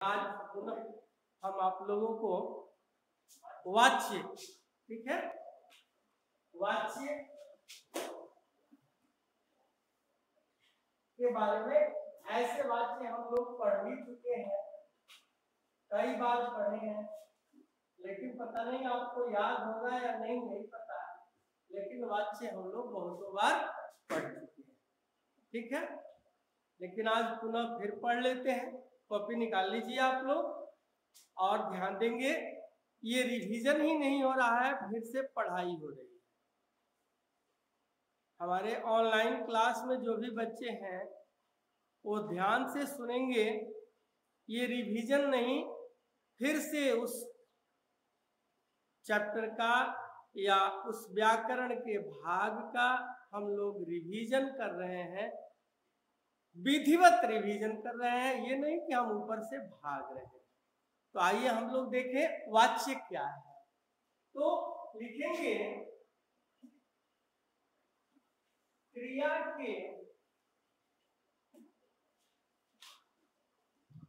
आज पुनः हम आप लोगों को वाच्य, ठीक है, वाच्य के बारे में, ऐसे वाच्य हम लोग पढ़ भी चुके हैं, कई बार पढ़े हैं, लेकिन पता नहीं आपको याद होगा या नहीं, नहीं पता, लेकिन वाच्य हम लोग बहुतों बार पढ़ चुके हैं, ठीक है। लेकिन आज पुनः फिर पढ़ लेते हैं। कॉपी निकाल लीजिए आप लोग और ध्यान देंगे। ये रिवीजन ही नहीं हो रहा है, फिर से पढ़ाई हो रही है। हमारे ऑनलाइन क्लास में जो भी बच्चे हैं वो ध्यान से सुनेंगे। ये रिवीजन नहीं, फिर से उस चैप्टर का या उस व्याकरण के भाग का हम लोग रिवीजन कर रहे हैं, विधिवत रिवीजन कर रहे हैं, ये नहीं कि हम ऊपर से भाग रहे हैं। तो आइए हम लोग देखें वाच्य क्या है। तो लिखेंगे क्रिया के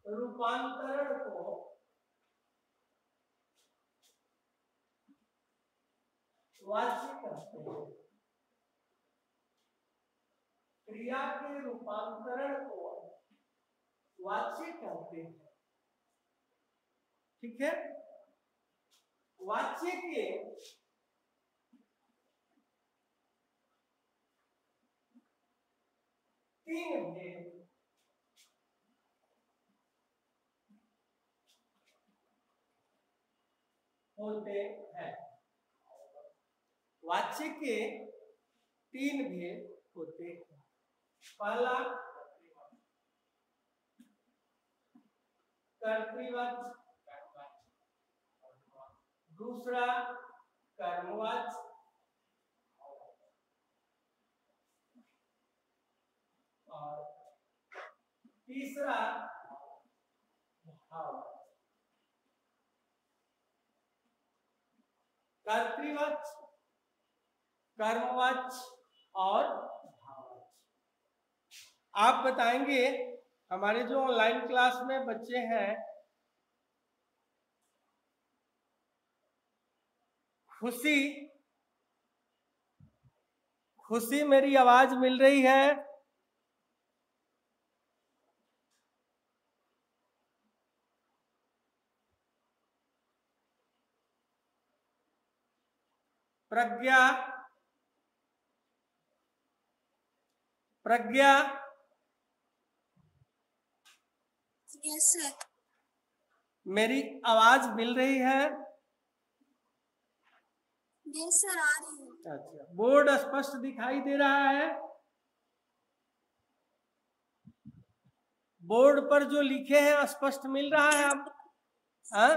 रूपांतरण को वाच्य कहते हैं। क्रिया के रूपांतरण को वाच्य कहते हैं, ठीक है। वाच्य के तीन भेद होते हैं। वाच्य के तीन भेद होते हैं। पहला कर्तृवाच्य, दूसरा कर्मवाच्य, और तीसरा भाववाच्य। कर्तृवाच्य, कर्मवाच्य और भाववाच्य। आप बताएंगे, हमारे जो ऑनलाइन क्लास में बच्चे हैं, खुशी खुशी मेरी आवाज मिल रही है? प्रज्ञा, प्रज्ञा, यस सर। मेरी आवाज मिल रही है? यस सर, आ रही है। अच्छा, बोर्ड स्पष्ट दिखाई दे रहा है? बोर्ड पर जो लिखे हैं स्पष्ट मिल रहा है आप? हाँ?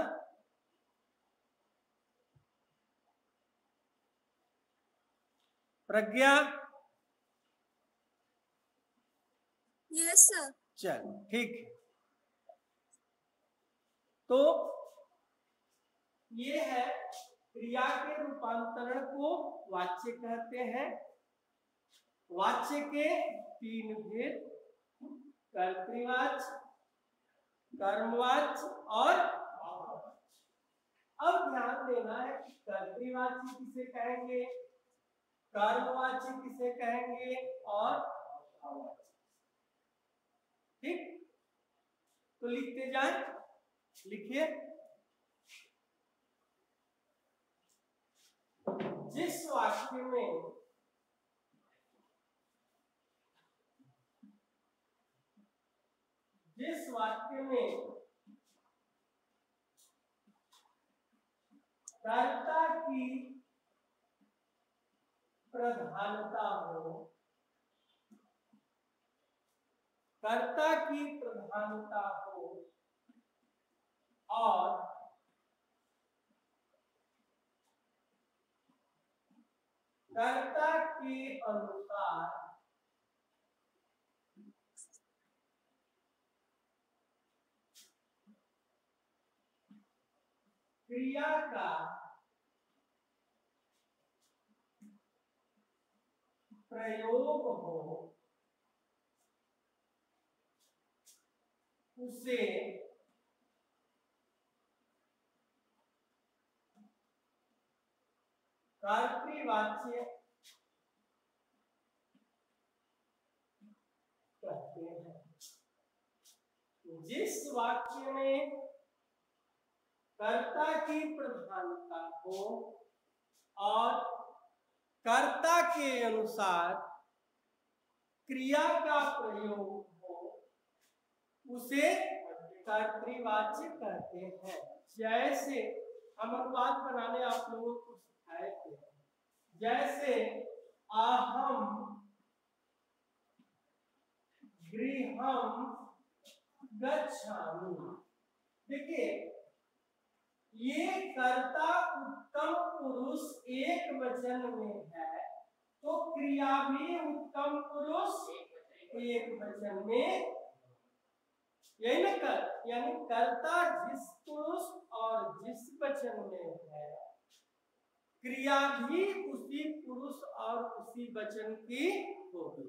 प्रज्ञा, यस सर। चल ठीक। तो ये है क्रिया के रूपांतरण को वाच्य कहते हैं। वाच्य के तीन भेद, कर्तृवाच्य, कर्मवाच्य और भाववाच्य। अब ध्यान देना है कि कर्तृवाच्य किसे कहेंगे, कर्मवाच्य किसे कहेंगे और भाववाच्य, ठीक। तो लिखते जाएं, लिखिए। जिस वाक्य में कर्ता की प्रधानता हो, कर्ता की प्रधानता हो और कर्ता के अनुसार क्रिया का प्रयोग हो, उसे कर्तृवाच्य कहते हैं। जिस वाक्य में कर्ता की प्रधानता हो और कर्ता के अनुसार क्रिया का प्रयोग हो उसे कर्तृवाच्य कहते हैं। जैसे हम अनुवाद बनाने आप लोगों को सिखाए थे, जैसे अहम गृहम गच्छामि। देखिए ये कर्ता उत्तम पुरुष एक वचन में है तो क्रिया भी उत्तम पुरुष एक वचन में, यही ना कर, यानी कर्ता जिस पुरुष और जिस वचन में है क्रिया भी उसी पुरुष और उसी वचन की होगी।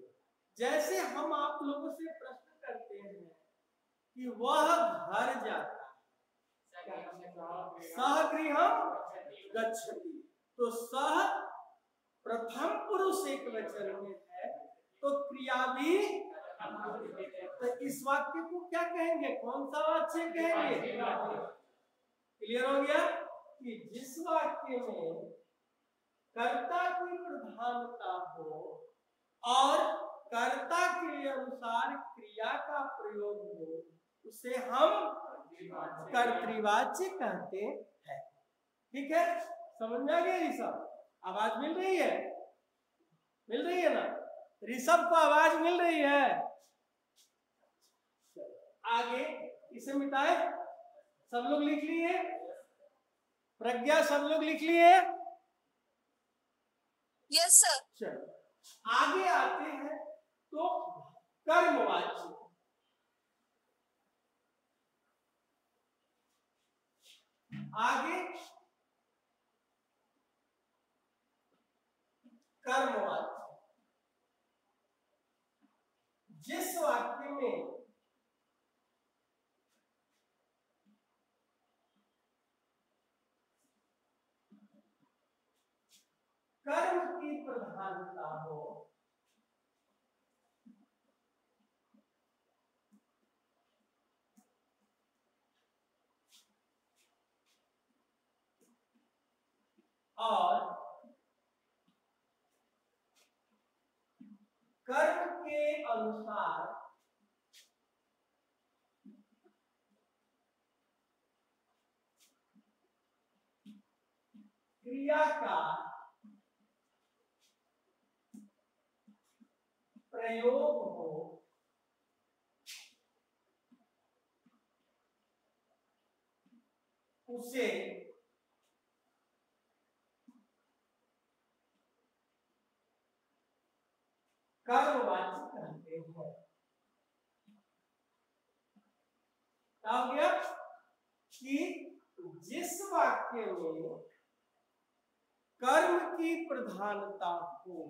जैसे हम आप लोगों से प्रश्न करते हैं कि वह घर जाता है, सह गृहम गच्छति, तो सह प्रथम पुरुष एक वचन में है तो क्रिया भी, तो इस वाक्य को क्या कहेंगे, कौन सा वाच्य कहेंगे? क्लियर हो गया कि जिस वाक्य में कर्ता की प्रधानता हो और कर्ता के अनुसार क्रिया का प्रयोग हो उसे हम कर्तृवाच्य कहते हैं। ठीक है, समझ में आ गया ऋषभ? आवाज मिल रही है? मिल रही है ना? ऋषभ को आवाज मिल रही है? आगे इसे मिटाए, सब लोग लिख लिए? प्रज्ञा सब लोग लिख लिए? Yes sir. चलो आगे आते हैं तो कर्मवाच्य। आगे कर्मवाच्य, जिस वाक्य में कर्म की प्रधानता हो और कर्म के अनुसार क्रिया का प्रयोग हो उसे कर्मवाच्य कहते हैं। क्या हो गया कि जिस वाक्य में कर्म की प्रधानता हो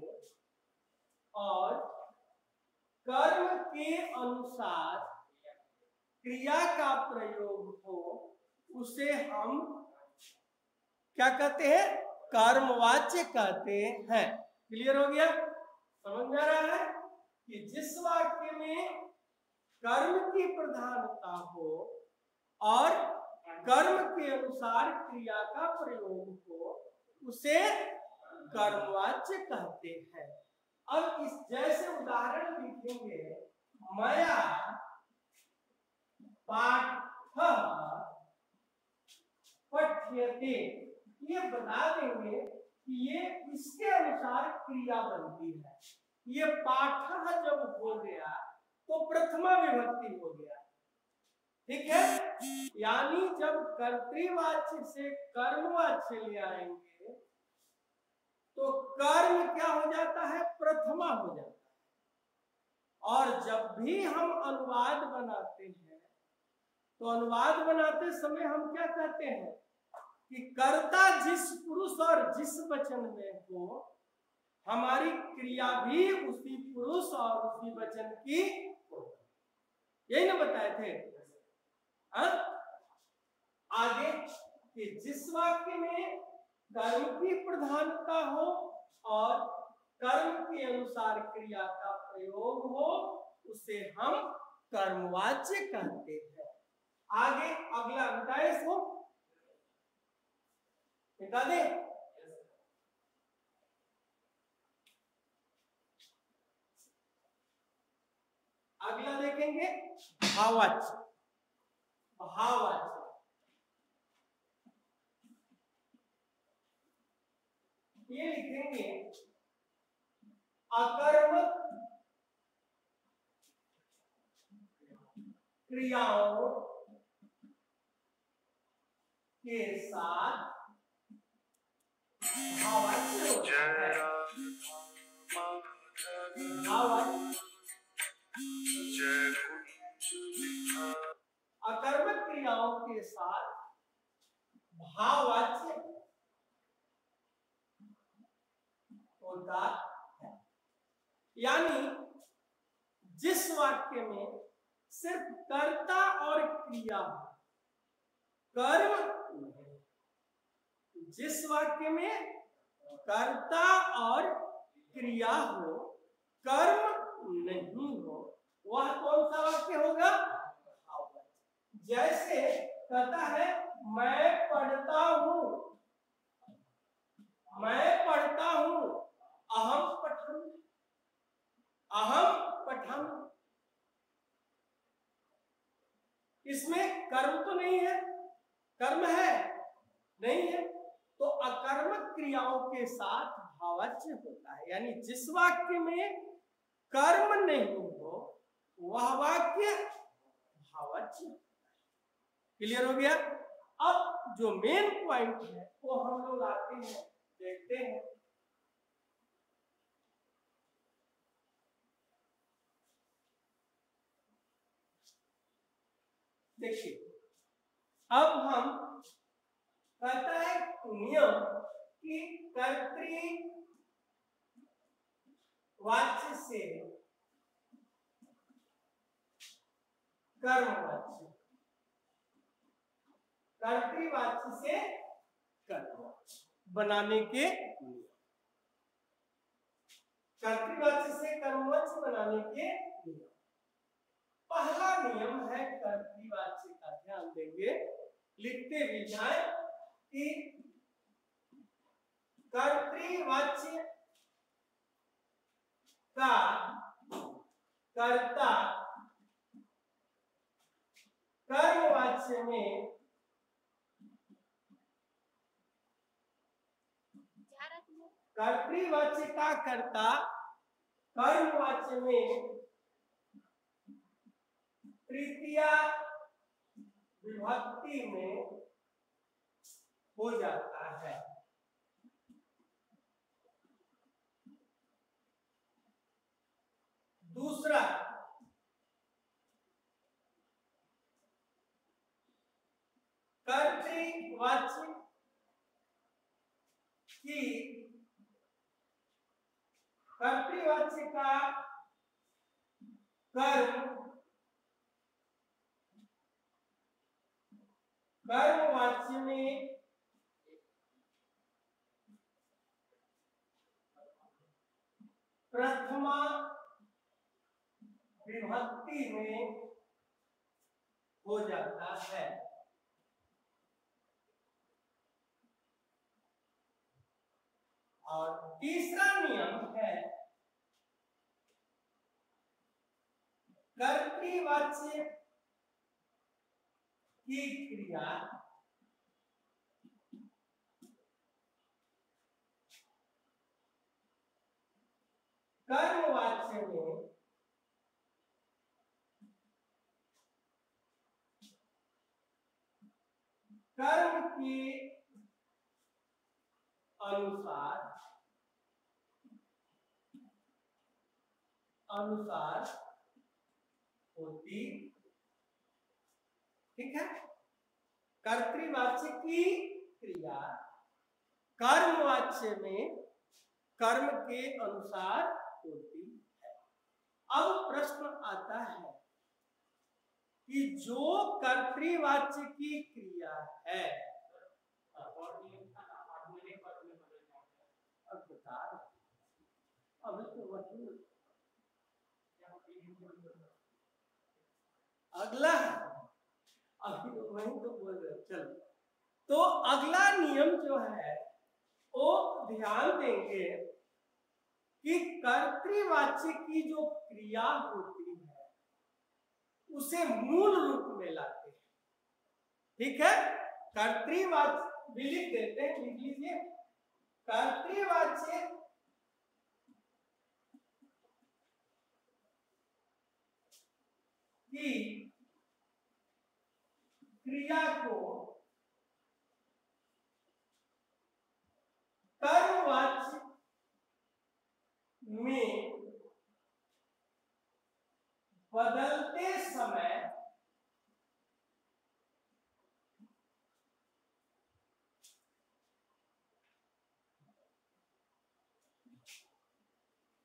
और कर्म के अनुसार क्रिया का प्रयोग हो उसे हम क्या कहते हैं? कर्मवाच्य कहते हैं। क्लियर हो गया? समझ में आ रहा है कि जिस वाक्य में कर्म की प्रधानता हो और कर्म के अनुसार क्रिया का प्रयोग हो उसे कर्मवाच्य कहते हैं। अब इस जैसे उदाहरण लिखेंगे, मया पाठः पठ्यते, ये बता देंगे कि ये इसके अनुसार क्रिया बनती है। ये पाठः जब हो गया तो प्रथमा विभक्ति हो गया। ठीक है, यानी जब कर्तृवाच्य से कर्मवाच्य ले आएंगे तो कर्म क्या हो जाता है? प्रथमा हो जाता है। और जब भी हम अनुवाद बनाते हैं तो अनुवाद बनाते समय हम क्या कहते हैं कि कर्ता जिस पुरुष और जिस वचन में हो हमारी क्रिया भी उसी पुरुष और उसी वचन की हो। यही ना बताए थे? आगे कि जिस वाक्य में कर्म की प्रधानता हो और कर्म के अनुसार क्रिया का प्रयोग हो, उसे हम कर्मवाच्य कहते हैं। आगे अगला मिटाए, इसको मिटा दे। अगला देखेंगे भाववाच्य। भाववाच्य ये लिखेंगे अकर्मक क्रियाओं के साथ भाववाच्य होता है। अकर्मक क्रियाओं के साथ भाववाच्य होता है। यानी जिस वाक्य में सिर्फ कर्ता और क्रिया, कर्म नहीं, जिस वाक्य में कर्ता और क्रिया हो, कर्म नहीं हो, वह कौन सा वाक्य होगा? जैसे कहता है मैं पढ़ता हूं, मैं पढ़ता हूं, अहम पठन, अहम पठन। इसमें कर्म तो नहीं है, कर्म है नहीं है, तो अकर्मक क्रियाओं के साथ भाववाच्य होता है। यानी जिस वाक्य में कर्म नहीं हो वह वाक्य भाववाच्य। क्लियर हो गया? अब जो मेन पॉइंट है वो हम लोग आते हैं, देखते हैं। देखिए अब हम कहता है नियम कि कर्तृवाच्य से कर्मवाच्य, कर्तृवाच्य से कर्मवाच्य बनाने के नियम, कर्तृवाच्य से कर्मवाच्य बनाने के नियम। पहला नियम है कर्तृवाच्य का, ध्यान देंगे, लिखते भी जाए कि कर्तृवाच्य का कर्ता कर्मवाच्य में कर्तृवाच्य का कर्ता कर्मवाच्य में तृतीया विभक्ति में हो जाता है। दूसरा, कर्तृवाच्य की कर्तृवाच्य का कर्म कर्मवाच्य में प्रथमा विभक्ति में हो जाता है। और तीसरा नियम है कर्तृवाच्य की क्रिया कर्मवाच्य में कर्म के अनुसार होती, ठीक है। कर्तृवाच्य की क्रिया कर्मवाच्य में कर्म के अनुसार होती है। अब प्रश्न आता है कि जो कर्तृवाच्य की क्रिया है, अभी तो वही अगला, अभी तो वही तो बोल रहे। चलो, तो अगला नियम जो है वो ध्यान देंगे कि कर्तृवाच्य की जो क्रिया होती है उसे मूल रूप में लाते हैं। ठीक है, कर्तृवाच्य भी लिख देते हैं, लिख लीजिए। कर्तृवाच्य की क्रिया को कर्मवाच्य में बदलते समय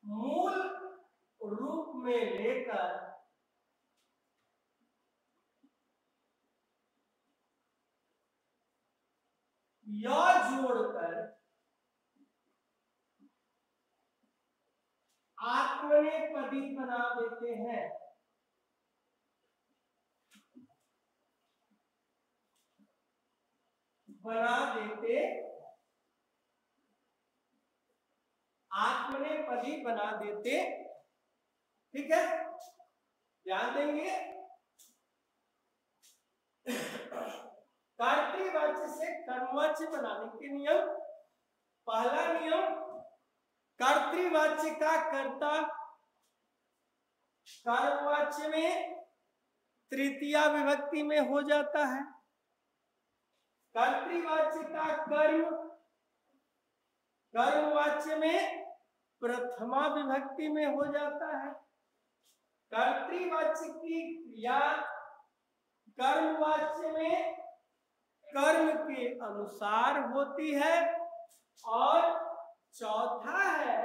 मूल रूप में लेकर या जोड़कर आत्मनेपदी बना देते हैं। आत्मनेपदी बना देते। ठीक है, ध्यान देंगे। कर्तृवाच्य से कर्मवाच्य बनाने के नियम। पहला नियम, कर्तृवाच्य का कर्ता कर्मवाच्य में तृतीया विभक्ति में हो जाता है। कर्तृवाच्य का कर्म कर्मवाच्य में प्रथमा विभक्ति में हो जाता है। कर्तृवाच्य की क्रिया कर्मवाच्य में कर्म के अनुसार होती है। और चौथा है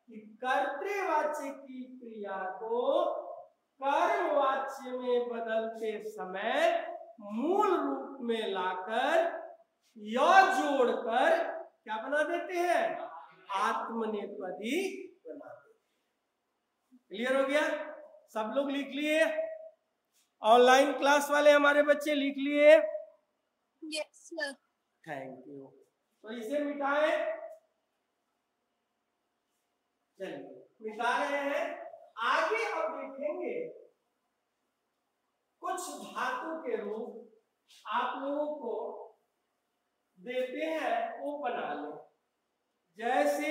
कि कर्तृवाच्य की क्रिया को कर्मवाच्य में बदलते समय मूल रूप में लाकर या जोड़कर क्या बना देते हैं? आत्मनेपदी बना देते हैं। क्लियर हो गया? सब लोग लिख लिए? ऑनलाइन क्लास वाले हमारे बच्चे लिख लिए? Yes sir. Thank you. तो इसे मिटाएं। चलिए मिटा रहे हैं। आगे अब देखेंगे कुछ धातु के रूप आप लोगों को देते हैं, वो बना लो। जैसे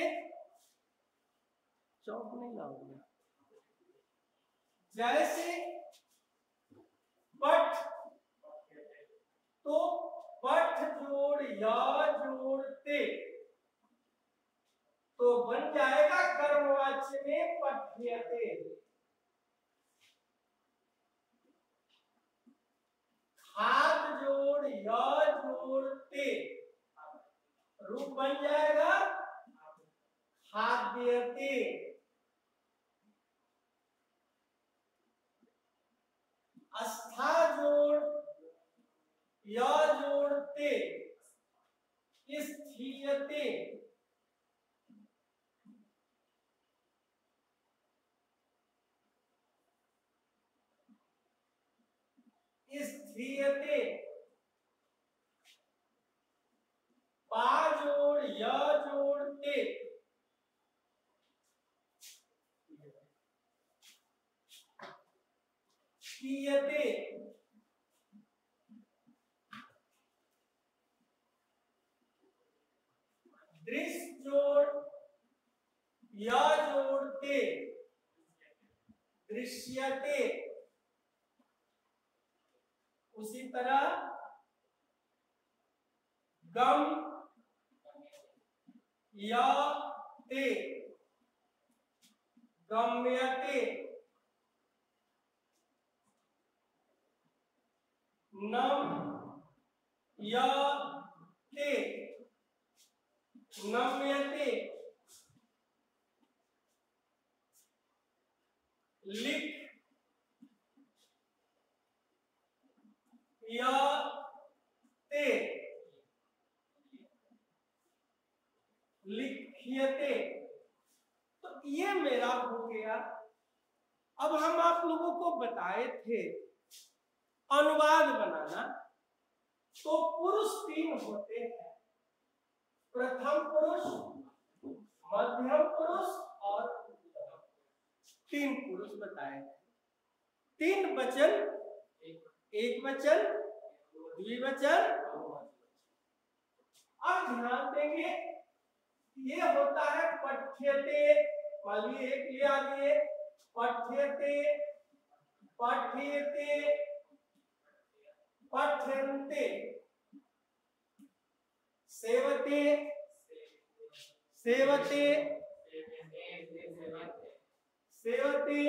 चौक नहीं लाऊंगा। जैसे पठ, तो पठ जोड़ या जोड़ते तो बन जाएगा कर्मवाच्य में पठ्यते। खाद जोड़ या जोड़ते रूप बन जाएगा खाद्यते। अस्था जोड़ या जोड़ते स्थीयते। स्थीयते। पा जोड़ या जोड़ते स्थीयते। दृश्य जोड़ या जोड़ते दृश्यते। उसी तरह गम या ते गम्यते। नम या ते नम्यते। लिख या ते लिख्यते। तो ये मेरा हो गया। अब हम आप लोगों को बताए थे अनुवाद बनाना, तो पुरुष 3 होते हैं, प्रथम पुरुष, मध्यम पुरुष और 3 पुरुष बताए। 3 वचन, एक वचन, द्विवचन। अब ध्यान देंगे, ये होता है पठ्यते, मान लीजिए एक ले आ लिए, पठ्यते, पठ्यते, पठ्यन्ते, सेवते, सेवते, सेवते,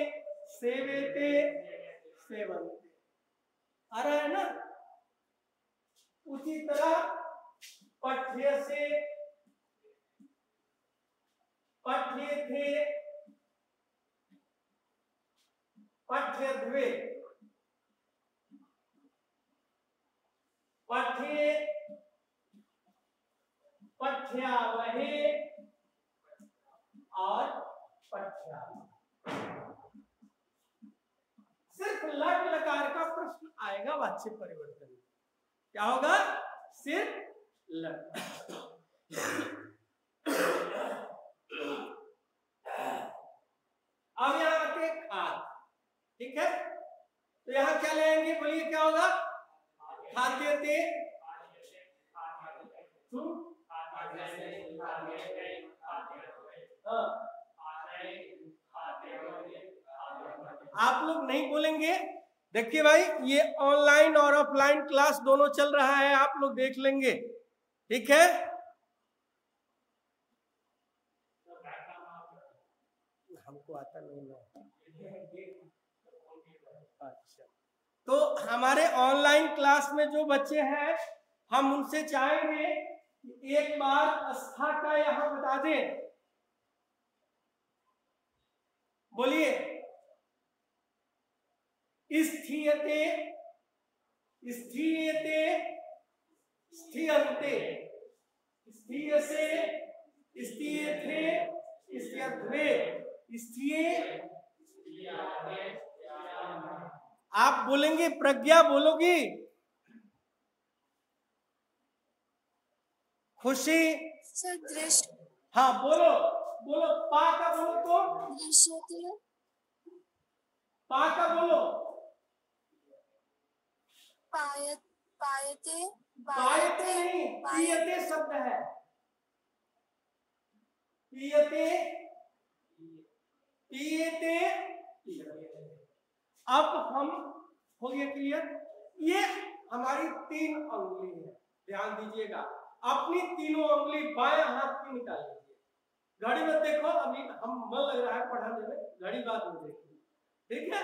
सेवेते, सेवन्ते। आ रहा है ना? उसी तरह पठ्यसे, पठ्येथे, पठ्यध्वे, पठ्ये, पठ्यावहे और पठ्या। सिर्फ लट लकार का प्रश्न आएगा वाच्य परिवर्तन। क्या होगा? सिर्फ लट। अब यहाँ आते खाद, ठीक है? तो यहाँ क्या लेंगे? बोलिए क्या होगा? खाद्यते, आप लोग नहीं बोलेंगे। देखिए भाई, ये ऑनलाइन और ऑफलाइन क्लास दोनों चल रहा है, आप लोग देख लेंगे, ठीक है? हमको आता नहीं है। अच्छा, तो हमारे ऑनलाइन क्लास में जो बच्चे हैं, हम उनसे चाहेंगे कि एक बार स्था का यहाँ बता दें। बोलिए। स्थीयते, स्थीयते, स्थीयन्ते, स्थीयसे, स्थीयथे, स्थीयध्वे, स्थीये। आप बोलेंगे, प्रज्ञा बोलोगी, खुशी। सदृश। हाँ बोलो, बोलो। पा का बोलो तो दृश्यते, पा का बोलो। पायत, पायते, पायते नहीं, पीयते शब्द है। पीयते, पीयते, अब हम हो गया क्लियर। ये हमारी 3 अंगुली है, ध्यान दीजिएगा। अपनी तीनों अंगुली बाएं हाथ की निकाल लीजिए। घड़ी में देखो, अभी हम मन लग रहा है पढ़ाने में, घड़ी बाद में देखिए, ठीक है?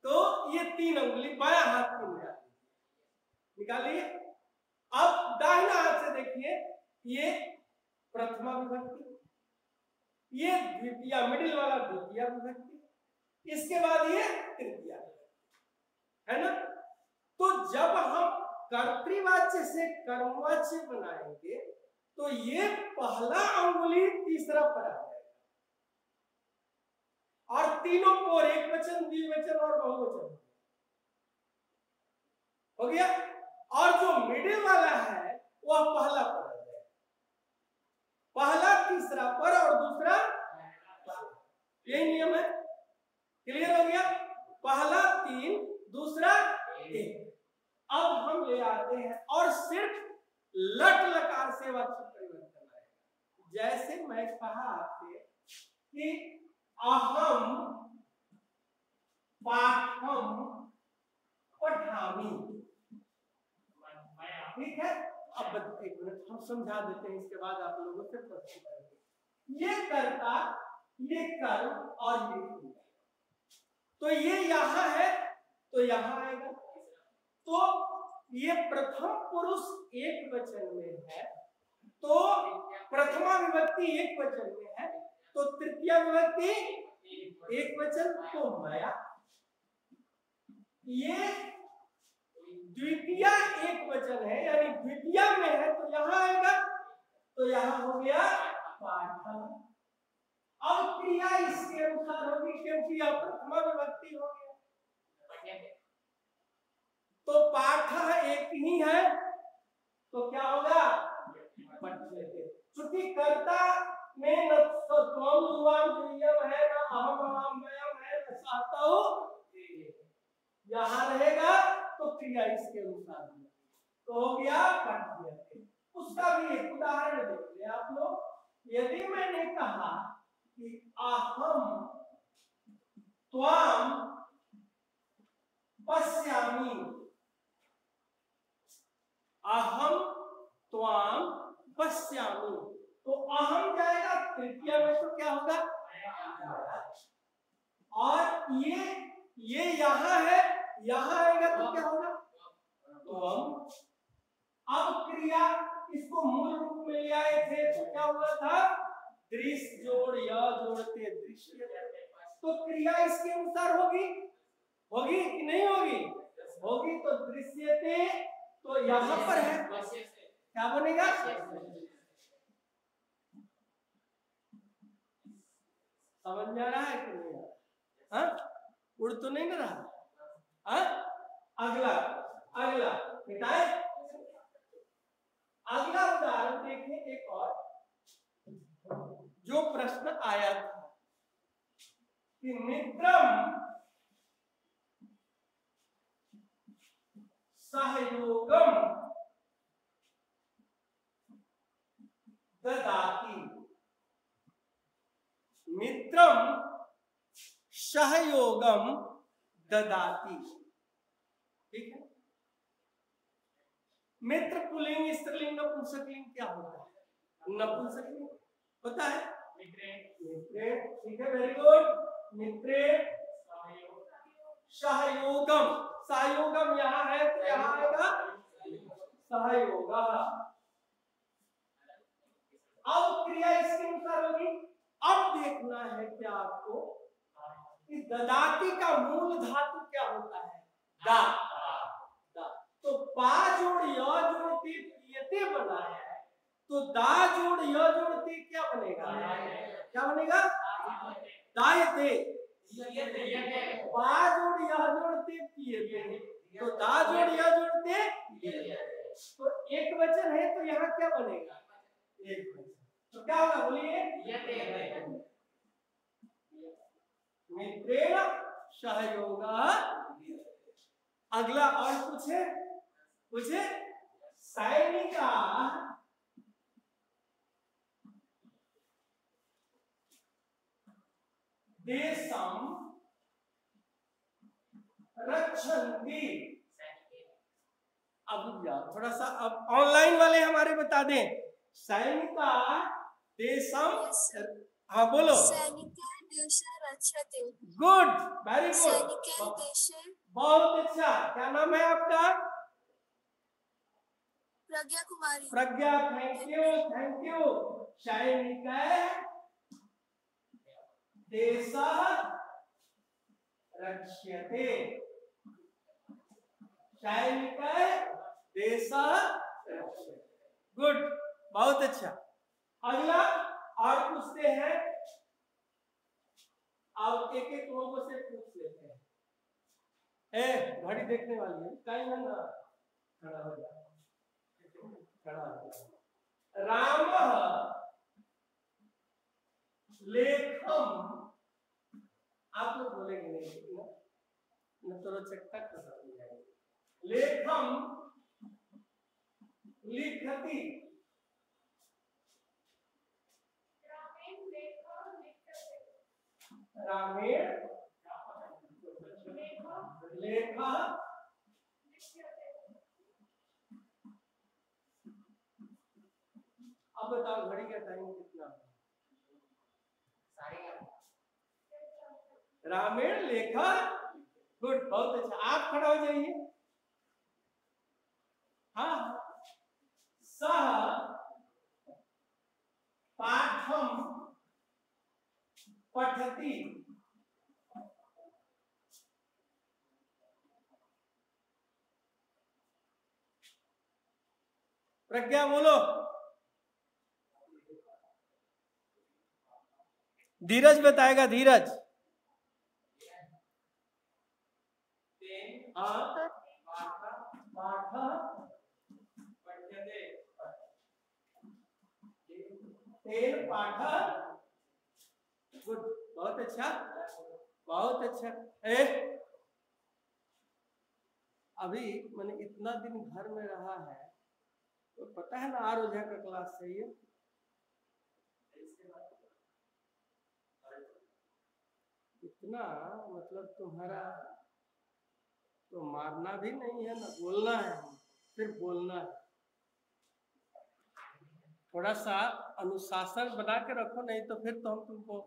तो ये 3 अंगुली बाएं हाथ की निकालिए। अब दाहिना हाथ से देखिए, ये प्रथमा विभक्ति, ये द्वितीय, मिडिल वाला द्वितीय विभक्ति, इसके बाद ये तृतीय, है ना? तो जब हम कर्तृवाच्य से कर्मवाच्य बनाएंगे, तो ये पहला अंगुली तीसरा पर आ जाएगा, और तीनों को एक वचन, द्विवचन और बहुवचन हो गया। और जो मिडिल वाला है वह पहला पर आ जाएगा, पहला तीसरा पर और दूसरा, यही नियम है। क्लियर हो गया? पहला 3, दूसरा 1। अब हम ले आते हैं और सिर्फ लट लकार से वाच्य परिवर्तन आएगा। जैसे मैं कहा आपसे कि अहम पाठम पठामि, ठीक है? अब एक मिनट हम समझा देते हैं, इसके बाद आप लोगों से प्रश्न करेंगे। ये कर्ता, ये कर्म और ये क्रिया, तो ये यहाँ है तो यहाँ आएगा। तो ये प्रथम पुरुष एक वचन में है, तो प्रथमा विभक्ति एक वचन में है, तो तृतीय विभक्ति एक वचन, तो माया। ये द्वितीय एक वचन है, यानी द्वितीय में है, तो यहाँ आएगा, तो यहाँ हो गया पाठम। अब क्रिया इसके अनुसार होगी क्योंकि यह प्रथमा विभक्ति हो गया। तो पाठ एक ही है तो क्या होगा पठ्यते। चूंकि कर्ता में न तो त्वम युवाम द्वियम है, न अहम अहम वयम है, न सातौ यहाँ रहेगा तो क्रिया इसके अनुसार होगी तो हो गया पठ्यते। उसका भी एक उदाहरण देखिए आप लोग। यदि मैंने कहा कि अहम त्वाम पश्यामि, अहम त्वाम पश्यामि, तो अहम जाएगा तृतीय में तो क्या होगा और ये यहां है, यहां आएगा तो क्या होगा त्वम। अब क्रिया इसको मूल रूप में ले आए थे तो क्या हुआ था दृश्य जोड़ य जोड़ते दृश्य, तो क्रिया इसके अनुसार होगी, होगी कि नहीं होगी, होगी। तो दृश्यते तो यहाँ पर है क्या बनेगा समझ में आ रहा है कि नहीं आ रहा? उड़ तो नहीं ना रहा? अगला अगला मिटाए। अगला उदाहरण देखिए एक और जो प्रश्न आया था कि मित्रम सहयोगम ददाति, मित्रम सहयोगम ददाति। ठीक है, मित्र पुल्लिंग स्त्रीलिंग नपुंसकलिंग क्या होता है नपुंसकलिंग होता है मित्रे। ठीक है, वेरी गुड। मित्रे सहयोगम, सहयोगम यहाँ है तो यहाँ आएगा सहयोगा। अब क्रिया इसके अनुसार होगी। अब देखना है क्या आपको कि ददाती का मूल धातु क्या होता है दा, दा। तो पा जोड़ य जोड़ते पियते बना है तो दा जोड़ य जोड़ते क्या बनेगा, क्या बनेगा दायते। पा जोड़ य जोड़ते पियते तो दा जोड़ य जोड़ते तो एक वचन है तो यहाँ क्या बनेगा एक वचन। तो क्या होगा बोलिए मित्रेण सहयोगा। अगला और पूछे पूछे सैनिका देशम रक्षन्ति। अब थोड़ा सा अब ऑनलाइन वाले हमारे बता दें सैनिका देशम। हाँ बोलो सैनिका देश रक्षते। गुड, वेरी गुड, सैनिका देश। बहुत अच्छा। क्या नाम है आपका प्रज्ञा कुमारी। प्रज्ञा, थैंक यू थैंक यू। सैनिका देश रक्ष्यते, सैनिका देश रक्ष्यते। गुड, बहुत अच्छा। अगला और पूछते हैं, आप एक एक लोगों से पूछ लेते हैं। घड़ी देखने वाली है टाइम है ना, खड़ा हो जा, खड़ा हो जा। राम लेखम, आप लोग बोलेंगे नहीं न तो रोचकता खत्म हो जाएगी। लेखम लिखती, रामेण लेखा अब बताओ घड़ी का टाइम कितना? रामेण लेखा। गुड, बहुत अच्छा। आप खड़ा हो जाइए। हाँ, सह पाठम पठति, प्रज्ञा बोलो। धीरज बताएगा, धीरज। हाँ, तेन पाठ। गुड, बहुत अच्छा, बहुत अच्छा। अभी मैंने इतना दिन घर में रहा है तो पता है ना आर ओझा का क्लास सही है। इतना मतलब तुम्हारा तो मारना भी नहीं है ना बोलना है, सिर्फ बोलना है। थोड़ा सा अनुशासन बना के रखो, नहीं तो फिर तो हम तुमको